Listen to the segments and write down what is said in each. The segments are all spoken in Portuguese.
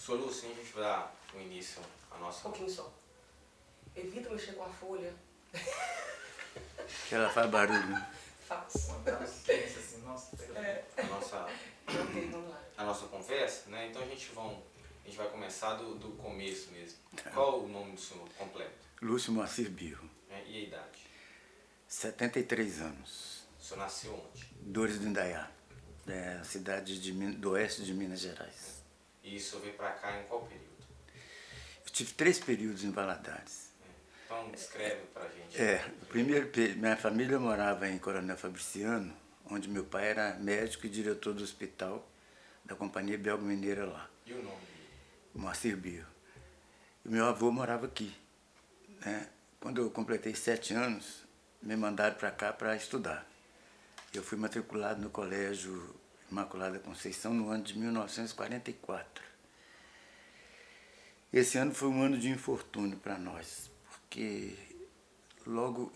Sua Lúcia, a gente vai dar o início à nossa... Um pouquinho só. Evita mexer com a folha. Que ela faz barulho. Faz. Assim, nossa, a nossa conversa, né? Então a gente vai começar do começo mesmo. Qual o nome do senhor completo? Lúcio Moacir Birro. E a idade? 73 anos. O senhor nasceu onde? Dores do Indaiá, cidade do oeste de Minas Gerais. E o senhor veio para cá em qual período? Eu tive 3 períodos em Valadares. Então descreve para a gente. O primeiro, minha família morava em Coronel Fabriciano, onde meu pai era médico e diretor do hospital da Companhia Belga Mineira lá. E o nome dele? Moacir Birro. E meu avô morava aqui, né? Quando eu completei 7 anos, me mandaram para cá para estudar. Eu fui matriculado no Colégio Imaculada Conceição no ano de 1944. Esse ano foi um ano de infortúnio para nós, porque logo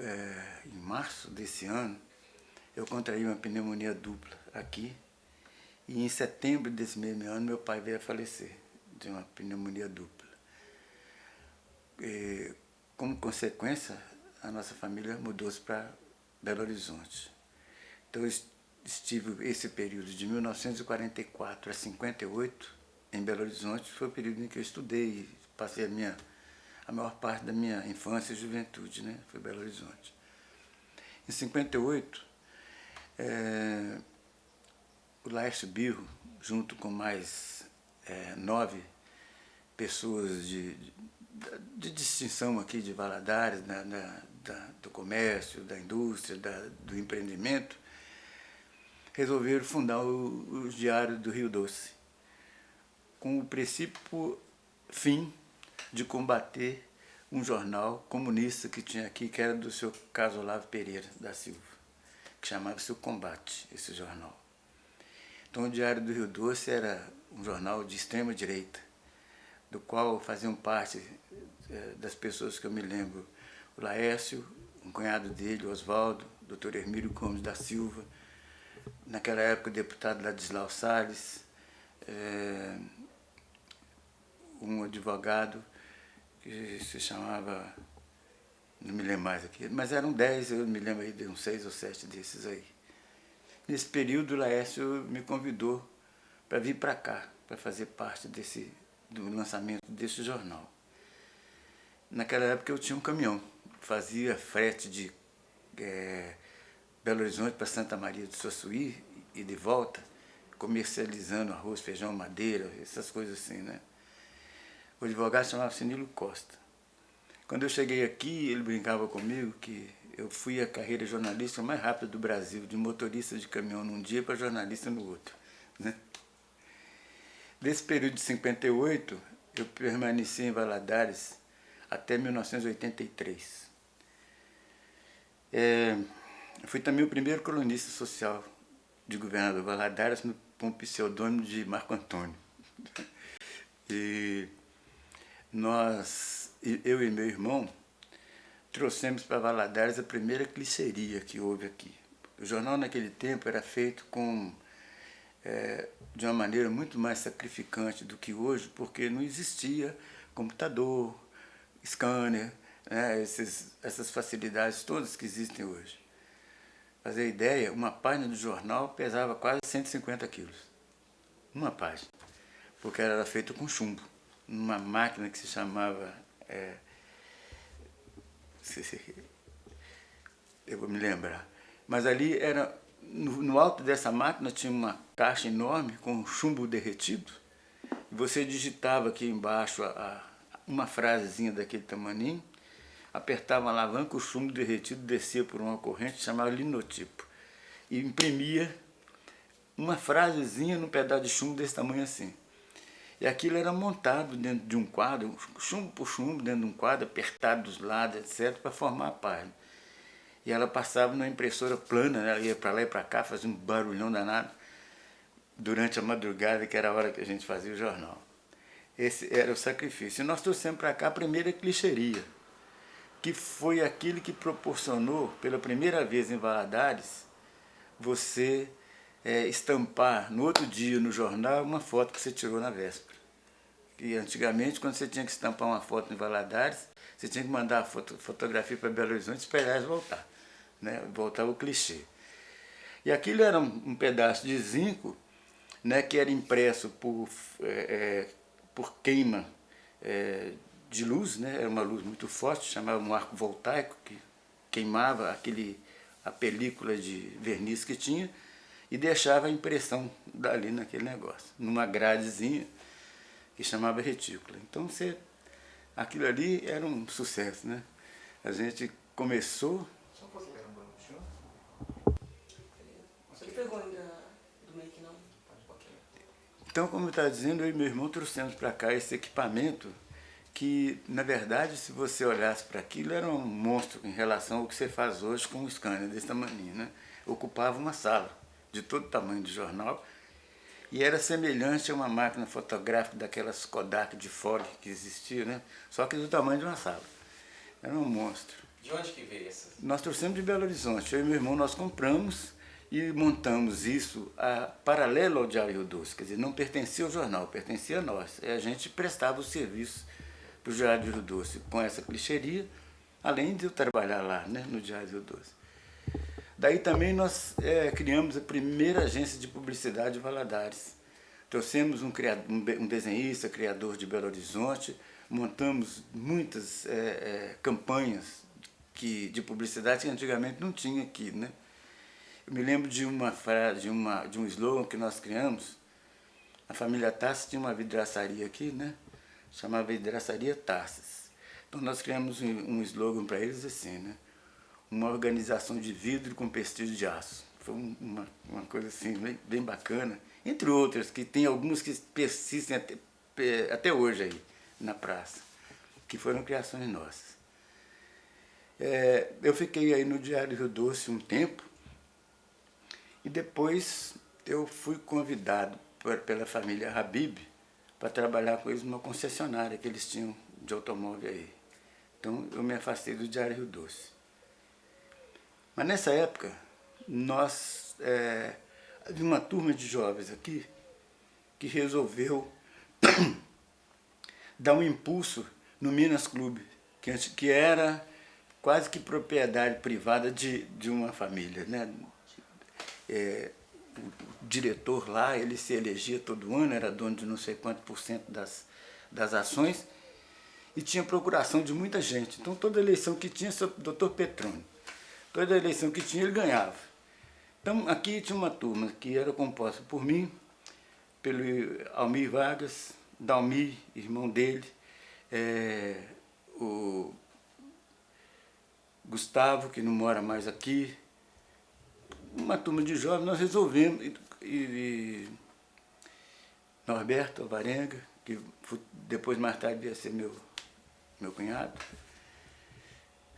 em março desse ano, eu contraí uma pneumonia dupla aqui, e em setembro desse mesmo ano, meu pai veio a falecer de uma pneumonia dupla. Como consequência, a nossa família mudou-se para Belo Horizonte. Então, eu estive esse período de 1944 a 58 em Belo Horizonte. Foi o período em que eu estudei e passei a maior parte da minha infância e juventude, né? Foi Belo Horizonte. Em 58, o Laércio Birro, junto com mais 9 pessoas de distinção aqui de Valadares, do comércio, da indústria, do empreendimento, resolveram fundar o Diário do Rio Doce, com o princípio fim de combater um jornal comunista que tinha aqui, que era do seu Casolavo Pereira da Silva, que chamava-se O Combate, esse jornal. Então o Diário do Rio Doce era um jornal de extrema direita, do qual faziam parte das pessoas que eu me lembro, o Laércio, um cunhado dele, Oswaldo, o Dr. Hermílio Gomes da Silva, naquela época o deputado Ladislau Salles, um advogado que se chamava, não me lembro mais aqui, mas eram 10, eu me lembro aí de uns 6 ou 7 desses aí. Nesse período o Laércio me convidou para vir para cá, para fazer parte do lançamento desse jornal. Naquela época eu tinha um caminhão, fazia frete de Belo Horizonte para Santa Maria do Suaçuí e de volta, comercializando arroz, feijão, madeira, essas coisas assim, né? O advogado chamava-se Nilo Costa. Quando eu cheguei aqui, ele brincava comigo que eu fui a carreira jornalística mais rápida do Brasil, de motorista de caminhão num dia para jornalista no outro, né? Nesse período de 58, eu permaneci em Valadares até 1983. Fui também o primeiro colunista social de Governador Valadares com o pseudônimo de Marco Antônio. E eu e meu irmão, trouxemos para Valadares a primeira clicheria que houve aqui. O jornal naquele tempo era feito de uma maneira muito mais sacrificante do que hoje, porque não existia computador, scanner, né, essas facilidades todas que existem hoje. Para fazer ideia, uma página do jornal pesava quase 150 quilos. Uma página. Porque ela era feita com chumbo, numa máquina que se chamava... eu vou me lembrar. Mas ali era... No alto dessa máquina tinha uma caixa enorme com chumbo derretido. E você digitava aqui embaixo uma frasezinha daquele tamaninho, apertava uma alavanca, o chumbo derretido descia por uma corrente chamada linotipo. E imprimia uma frasezinha num pedaço de chumbo desse tamanho assim. E aquilo era montado dentro de um quadro, chumbo por chumbo, dentro de um quadro, apertado dos lados, etc., para formar a página. E ela passava numa impressora plana, né? Ela ia para lá e para cá, fazia um barulhão danado, durante a madrugada, que era a hora que a gente fazia o jornal. Esse era o sacrifício. E nós trouxemos para cá a primeira clicheria, que foi aquilo que proporcionou, pela primeira vez em Valadares, você estampar no outro dia no jornal uma foto que você tirou na véspera. que antigamente, quando você tinha que estampar uma foto em Valadares, você tinha que mandar a fotografia para Belo Horizonte e esperar eles voltar, né? Voltar o clichê. E aquilo era um pedaço de zinco, né, que era impresso por queima de luz, né? Era uma luz muito forte, chamava um arco voltaico, que queimava a película de verniz que tinha e deixava a impressão dali naquele negócio, numa gradezinha que chamava retícula. Então aquilo ali era um sucesso, né? A gente começou... Só um pouquinho. Você não pegou ainda do make, não? Um pouquinho. Então, como eu estava dizendo, eu e meu irmão trouxemos para cá esse equipamento que, na verdade, se você olhasse para aquilo, era um monstro em relação ao que você faz hoje com um scanner desse tamanho, né? Ocupava uma sala de todo tamanho de jornal e era semelhante a uma máquina fotográfica daquelas Kodak de fole que existia, né? Só que do tamanho de uma sala. Era um monstro. De onde que veio essas? Nós trouxemos de Belo Horizonte. Eu e meu irmão, nós compramos e montamos isso paralelo ao Diário Rio Doce. Quer dizer, não pertencia ao jornal, pertencia a nós. E a gente prestava o serviço para o Diário Rio Doce com essa clichêria, além de eu trabalhar lá, né, no Diário Rio Doce. Daí também nós criamos a primeira agência de publicidade de Valadares. Trouxemos um desenhista, criador de Belo Horizonte, montamos muitas campanhas de publicidade que antigamente não tinha aqui, né? Eu me lembro de uma frase, de um slogan que nós criamos. A família Tarsis tinha uma vidraçaria aqui, né? Chamava Vidraçaria Tarsis. Então nós criamos um slogan para eles assim, né? Uma organização de vidro com pestilho de aço. Foi uma coisa assim, bem bacana. Entre outras, que tem algumas que persistem até hoje aí, na praça, que foram criações nossas. Eu fiquei aí no Diário Rio Doce um tempo, e depois eu fui convidado pela família Habib para trabalhar com eles numa concessionária que eles tinham de automóvel aí. Então eu me afastei do Diário Rio Doce. Mas nessa época, havia uma turma de jovens aqui que resolveu dar um impulso no Minas Clube, que era quase que propriedade privada de uma família, né? O diretor lá, ele se elegia todo ano, era dono de não sei quanto por cento das ações e tinha procuração de muita gente. Então toda eleição que tinha, o Dr. Petrone, toda eleição que tinha ele ganhava. Então aqui tinha uma turma que era composta por mim, pelo Almir Vargas, Dalmir, irmão dele, o Gustavo, que não mora mais aqui, uma turma de jovens. Nós resolvemos, e Norberto Alvarenga, que depois mais tarde ia ser meu cunhado.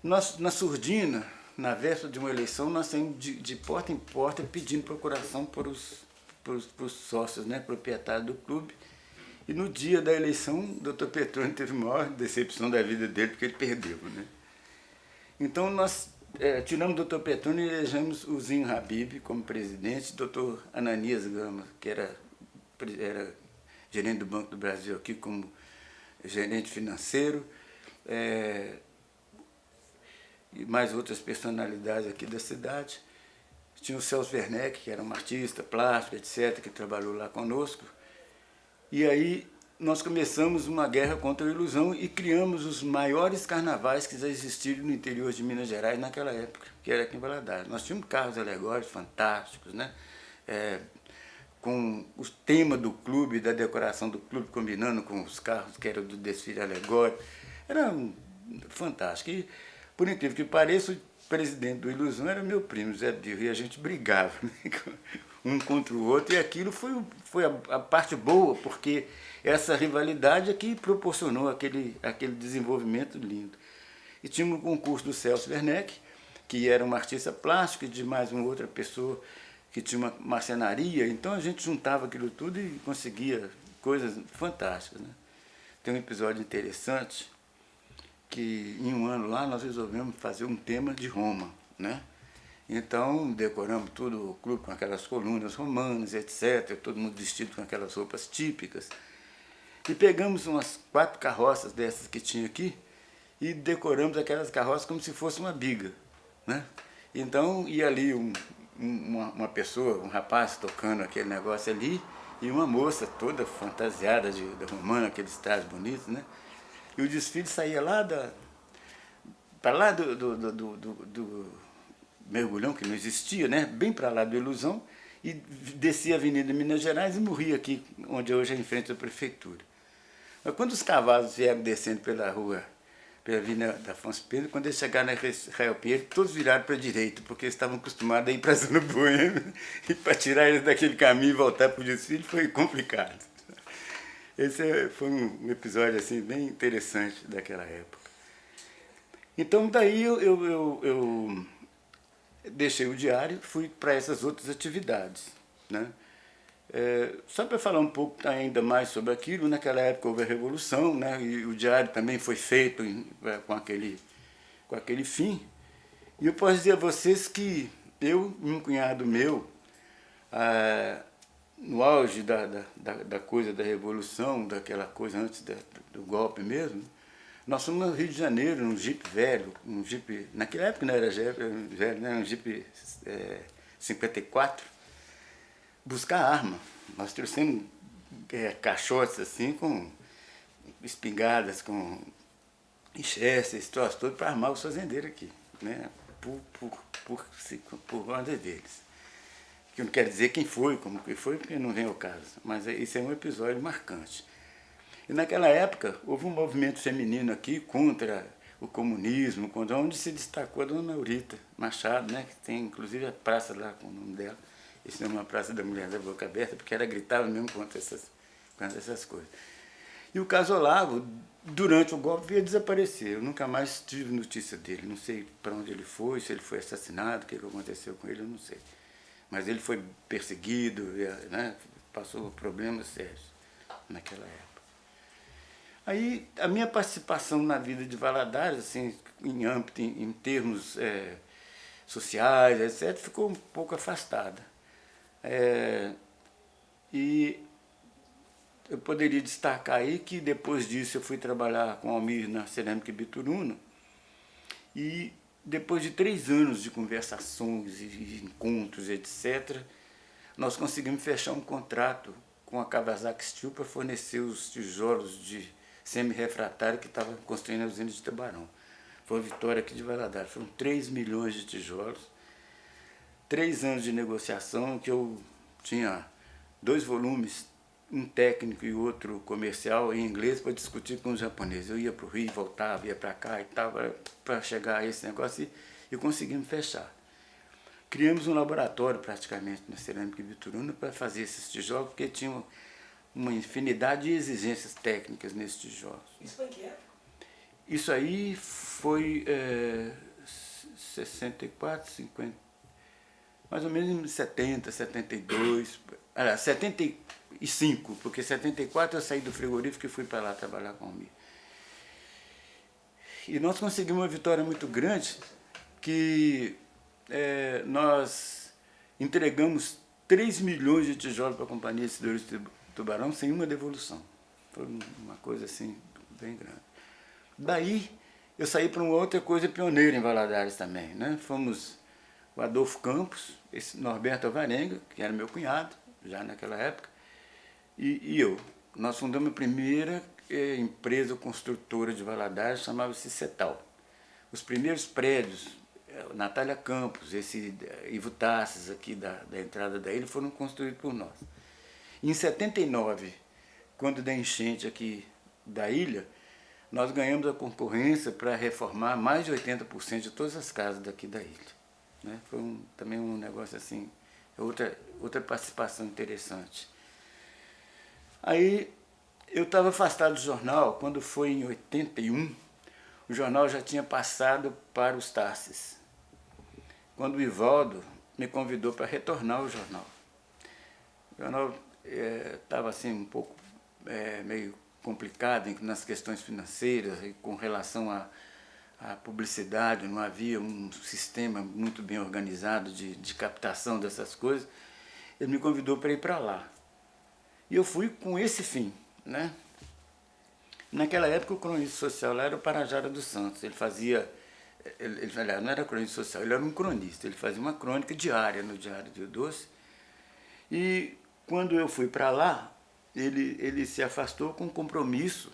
Nós, na surdina, na véspera de uma eleição, nós saímos de porta em porta pedindo procuração para os sócios, né, proprietários do clube. E no dia da eleição, o Dr. Petrone teve a maior decepção da vida dele, porque ele perdeu, né? Então nós tiramos o Dr. Petrone e elegemos o Zinho Habib como presidente, o Dr. Ananias Gama, que era gerente do Banco do Brasil aqui como gerente financeiro, e mais outras personalidades aqui da cidade. Tinha o Celso Werneck, que era um artista plástico, etc., que trabalhou lá conosco. E aí nós começamos uma guerra contra a ilusão e criamos os maiores carnavais que já existiram no interior de Minas Gerais naquela época, que era aqui em Valadares. Nós tínhamos carros alegóricos fantásticos, né? Com o tema do clube, da decoração do clube, combinando com os carros que eram do desfile alegórico. Era fantástico. E, por incrível que pareça, o presidente do Ilusão era meu primo, Zé Dio, e a gente brigava, né, um contra o outro, e aquilo foi a parte boa, porque essa rivalidade é que proporcionou aquele desenvolvimento lindo. E tinha um concurso do Celso Werneck, que era um artista plástico, e de mais uma outra pessoa que tinha uma marcenaria, então a gente juntava aquilo tudo e conseguia coisas fantásticas, né? Tem um episódio interessante, que em um ano lá nós resolvemos fazer um tema de Roma, né? Então decoramos tudo, o clube com aquelas colunas romanas, etc., todo mundo vestido com aquelas roupas típicas. E pegamos umas 4 carroças dessas que tinha aqui e decoramos aquelas carroças como se fosse uma biga, né? Então ia ali uma pessoa, um rapaz tocando aquele negócio ali e uma moça toda fantasiada de romana, aqueles trajes bonitos, né? E o desfile saía lá para lá do Mergulhão, que não existia, né? Bem para lá do Ilusão, e descia a Avenida Minas Gerais e morria aqui, onde hoje é em frente à prefeitura. Mas quando os cavalos vieram descendo pela rua, pela Avenida da Afonso Pena, quando eles chegaram na Rael Pinheiro, todos viraram para a direita, porque eles estavam acostumados a ir para a Zona Boêmia, e para tirar eles daquele caminho e voltar para o desfile foi complicado. Esse foi um episódio assim, bem interessante daquela época. Então daí eu deixei o diário e fui para essas outras atividades, né? Só para falar um pouco ainda mais sobre aquilo, naquela época houve a Revolução, né? E o diário também foi feito com aquele fim. E eu posso dizer a vocês que eu e um cunhado meu, no auge da coisa da Revolução, daquela coisa antes do golpe mesmo, nós fomos no Rio de Janeiro, num Jeep velho, naquela época não era velho, né? Um Jeep 54, buscar arma. Nós trouxemos caixotes assim, com espingardas, com enxergas, esse troço todo, para armar os fazendeiros aqui, né? Por ordem deles. Que eu não quero dizer quem foi, como que foi, porque não vem ao caso. Mas isso é um episódio marcante. E naquela época houve um movimento feminino aqui contra o comunismo, contra onde se destacou a dona Aurita Machado, né? Que tem inclusive a praça lá com o nome dela. Esse não é uma Praça da Mulher da Boca Aberta, porque ela gritava mesmo contra essas coisas. E o caso Olavo, durante o golpe, veio desaparecer. Eu nunca mais tive notícia dele. Não sei para onde ele foi, se ele foi assassinado, o que aconteceu com ele, eu não sei. Mas ele foi perseguido, né? Passou problemas sérios naquela época. Aí a minha participação na vida de Valadares, assim, em termos sociais, etc., ficou um pouco afastada. E eu poderia destacar aí que depois disso eu fui trabalhar com o Almir na Cerâmica Bituruna, e depois de 3 anos de conversações e encontros, etc., nós conseguimos fechar um contrato com a Kawasaki Steel para fornecer os tijolos de semi-refratário que estava construindo a usina de Tubarão. Foi uma vitória aqui de Valadares. Foram 3 milhões de tijolos, 3 anos de negociação, que eu tinha 2 volumes, um técnico e outro comercial em inglês, para discutir com os japoneses. Eu ia para o Rio, voltava, ia para cá e tal, para chegar a esse negócio, e conseguimos fechar. Criamos um laboratório praticamente na Cerâmica Bituruna para fazer esses tijolos, porque tinham uma infinidade de exigências técnicas nesses tijolos. Isso foi em que época? Isso aí foi 64, 50, mais ou menos em 70, 72, 75, porque em 74 eu saí do frigorífico e fui para lá trabalhar com o Almir. E nós conseguimos uma vitória muito grande, que nós entregamos 3 milhões de tijolos para a Companhia de Cidadores de Tubarão sem uma devolução. Foi uma coisa assim bem grande. Daí eu saí para uma outra coisa pioneira em Valadares também, né? Fomos o Adolfo Campos, esse Norberto Alvarenga, que era meu cunhado, já naquela época, e eu. Nós fundamos a primeira empresa construtora de Valadares, chamava-se Cetal. Os primeiros prédios, Natália Campos, esse Ivo Tassis aqui da entrada da ilha, foram construídos por nós. Em 79, quando da enchente aqui da ilha, nós ganhamos a concorrência para reformar mais de 80% de todas as casas daqui da ilha, né? Foi também um negócio assim, outra participação interessante. Aí eu estava afastado do jornal, quando foi em 81, o jornal já tinha passado para os Tassis. Quando o Ivaldo me convidou para retornar ao jornal. O jornal estava assim um pouco meio complicado nas questões financeiras, e com relação à publicidade, não havia um sistema muito bem organizado de captação dessas coisas. Ele me convidou para ir para lá. E eu fui com esse fim, né? Naquela época o cronista social lá era o Parajara dos Santos. Ele fazia, aliás, não era cronista social, ele era um cronista. Ele fazia uma crônica diária no Diário do Rio Doce. E quando eu fui para lá, ele se afastou com o compromisso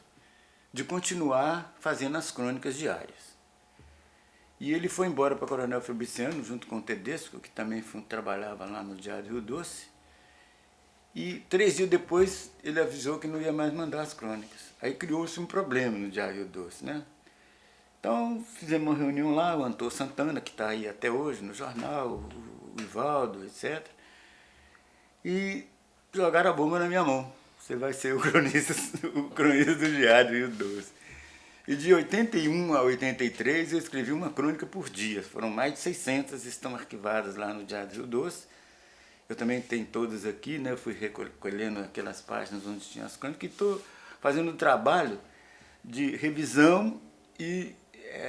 de continuar fazendo as crônicas diárias. E ele foi embora para Coronel Fabriciano, junto com o Tedesco, que também trabalhava lá no Diário do Rio Doce. E 3 dias depois ele avisou que não ia mais mandar as crônicas. Aí criou-se um problema no Diário do Rio Doce, né? Então fizemos uma reunião lá, o Antônio Santana, que está aí até hoje no jornal, o Ivaldo, etc. E jogaram a bomba na minha mão. Você vai ser o cronista do Diário do Rio Doce. E de 81 a 83 eu escrevi uma crônica por dia. Foram mais de 600, estão arquivadas lá no Diário do Rio Doce. Eu também tenho todas aqui, né? Eu fui recolhendo aquelas páginas onde tinha as crônicas e estou fazendo um trabalho de revisão e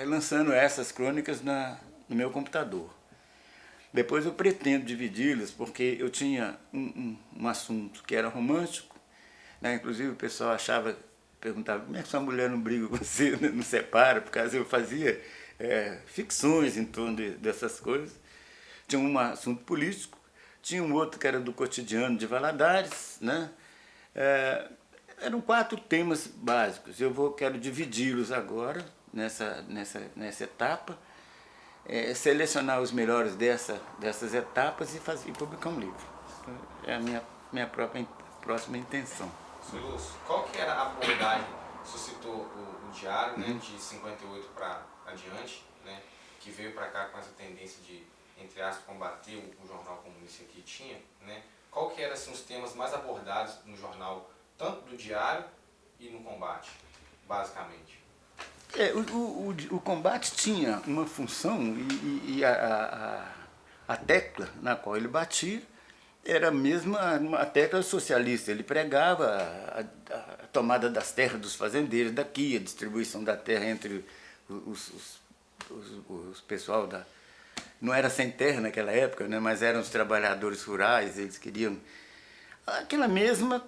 lançando essas crônicas no meu computador. Depois eu pretendo dividi-las, porque eu tinha um assunto que era romântico, né? Inclusive o pessoal perguntava, como é que sua mulher não briga com você, não separa? Por causa eu fazia ficções em torno dessas coisas. Tinha um assunto político, tinha um outro que era do cotidiano de Valadares, né? Eram 4 temas básicos. Quero dividi-los agora, nessa etapa, selecionar os melhores dessas etapas e publicar um livro. É a minha próxima intenção. Seu Lúcio, qual que era a abordagem, você citou o diário, né, de 58 para adiante, né, que veio para cá com essa tendência de, entre aspas, combater o jornal comunista que tinha, né? Qual que eram assim, os temas mais abordados no jornal, tanto do diário e no combate, basicamente? O combate tinha uma função e a tecla na qual ele batia era mesmo uma tecla socialista. Ele pregava a tomada das terras dos fazendeiros daqui, a distribuição da terra entre os pessoal da... Não era sem terra naquela época, né, mas eram os trabalhadores rurais, eles queriam aquela mesma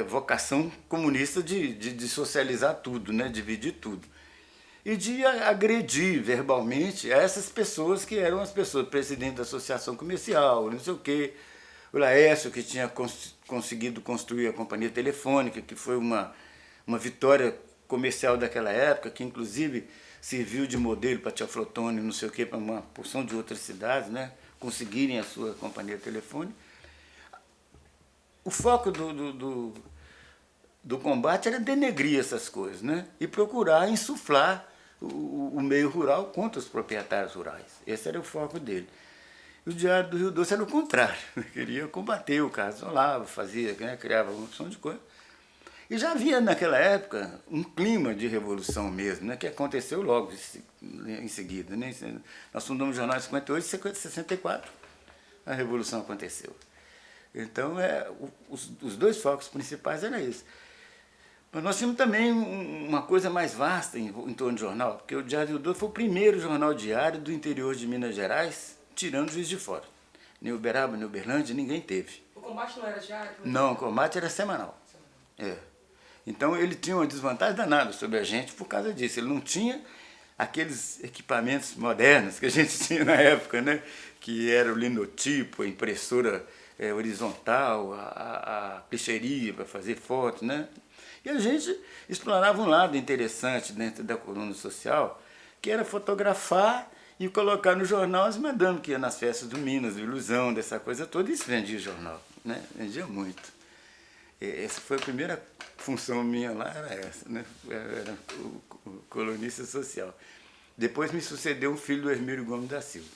vocação comunista de socializar tudo, né, dividir tudo. E de agredir verbalmente essas pessoas que eram as pessoas, presidente da Associação Comercial, não sei o quê, o Laércio, que tinha conseguido construir a companhia telefônica, que foi uma vitória comercial daquela época, que inclusive serviu de modelo para Teoflotone, não sei o quê, para uma porção de outras cidades, né, conseguirem a sua companhia telefônica. O foco do combate era denegrir essas coisas, né, e procurar insuflar o meio rural contra os proprietários rurais. Esse era o foco dele. E o Diário do Rio Doce era o contrário. Queria combater o Carlos Olavo, fazia, né, criava uma opção de coisa. E já havia naquela época um clima de revolução mesmo, né, que aconteceu logo em seguida. Né? Nós fundamos o jornal em 58 e 64 a revolução aconteceu. Então os 2 focos principais eram isso. Mas nós tínhamos também uma coisa mais vasta em torno do jornal, porque o Diário do Rio Doce foi o primeiro jornal diário do interior de Minas Gerais, tirando Juiz de Fora. Nem Uberaba, nem Uberlândia, ninguém teve. O combate não era diário? Não, o combate era semanal. Então ele tinha uma desvantagem danada sobre a gente por causa disso. Ele não tinha aqueles equipamentos modernos que a gente tinha na época, né? Que era o linotipo, a impressora horizontal, a clicheria para fazer fotos, né? E a gente explorava um lado interessante dentro da coluna social, que era fotografar e colocar no jornal as madames que iam nas festas do Minas, do Ilusão, dessa coisa toda, e isso vendia jornal, né? Vendia muito. Essa foi a primeira função minha lá, era essa, né? Era o colunista social. Depois me sucedeu um filho do Hermílio Gomes da Silva.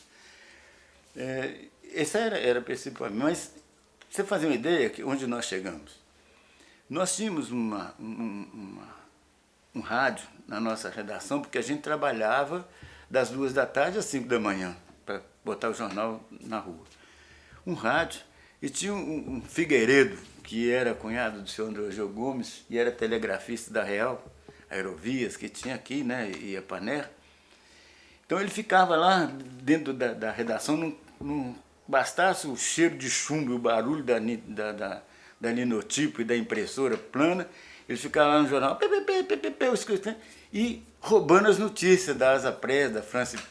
Essa era principalmente, mas pra você fazer uma ideia de onde nós chegamos. Nós tínhamos um rádio na nossa redação, porque a gente trabalhava das 2 da tarde às 5 da manhã, para botar o jornal na rua. Um rádio, e tinha um Figueiredo, que era cunhado do senhor André Gomes, e era telegrafista da Real Aerovias, que tinha aqui, né, e a Paner. Então ele ficava lá dentro da redação, não bastasse o cheiro de chumbo e o barulho da linotipo e da impressora plana, Ele ficava lá no jornal, e roubando as notícias da Asa Press, da France Press.